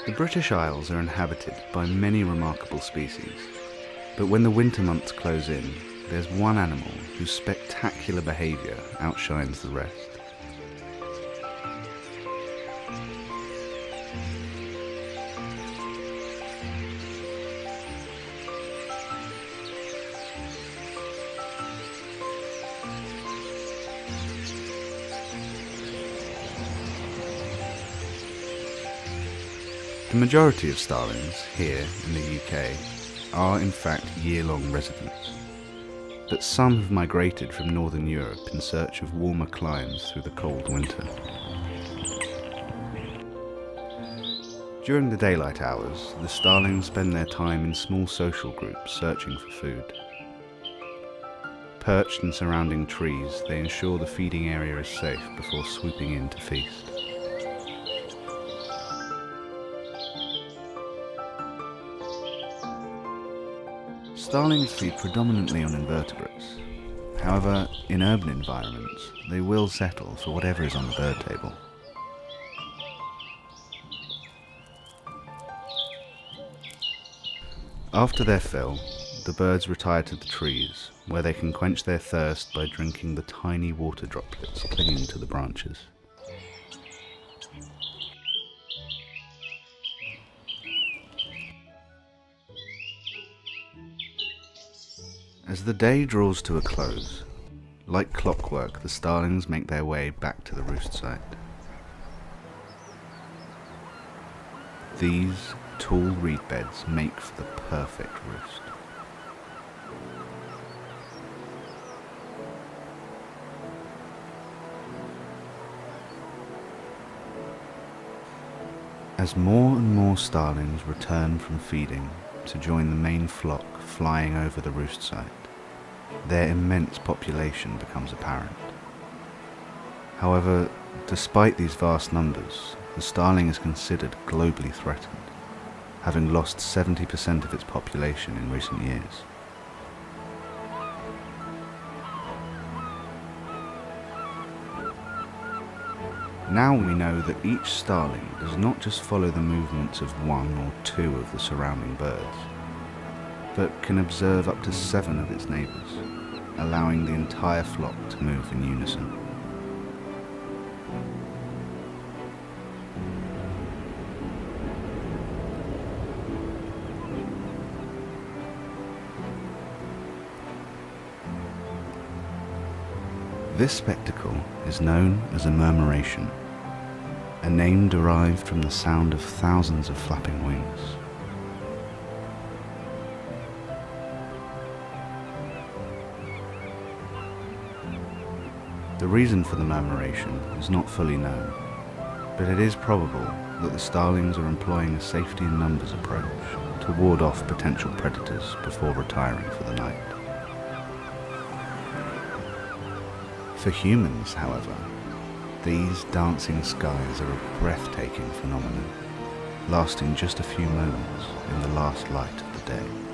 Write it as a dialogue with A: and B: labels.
A: The British Isles are inhabited by many remarkable species, but when the winter months close in, there's one animal whose spectacular behaviour outshines the rest. The majority of starlings here in the UK are in fact year-long residents, but some have migrated from northern Europe in search of warmer climes through the cold winter. During the daylight hours, the starlings spend their time in small social groups searching for food. Perched in surrounding trees, they ensure the feeding area is safe before swooping in to feast. Starlings feed predominantly on invertebrates. However, in urban environments, they will settle for whatever is on the bird table. After their fill, the birds retire to the trees, where they can quench their thirst by drinking the tiny water droplets clinging to the branches. As the day draws to a close, like clockwork, the starlings make their way back to the roost site. These tall reed beds make for the perfect roost. As more and more starlings return from feeding to join the main flock flying over the roost site, their immense population becomes apparent. However, despite these vast numbers, the starling is considered globally threatened, having lost 70% of its population in recent years. Now we know that each starling does not just follow the movements of one or two of the surrounding birds, but can observe up to 7 of its neighbours, allowing the entire flock to move in unison. This spectacle is known as a murmuration, a name derived from the sound of thousands of flapping wings. The reason for the murmuration is not fully known, but it is probable that the starlings are employing a safety in numbers approach to ward off potential predators before retiring for the night. For humans, however, these dancing skies are a breathtaking phenomenon, lasting just a few moments in the last light of the day.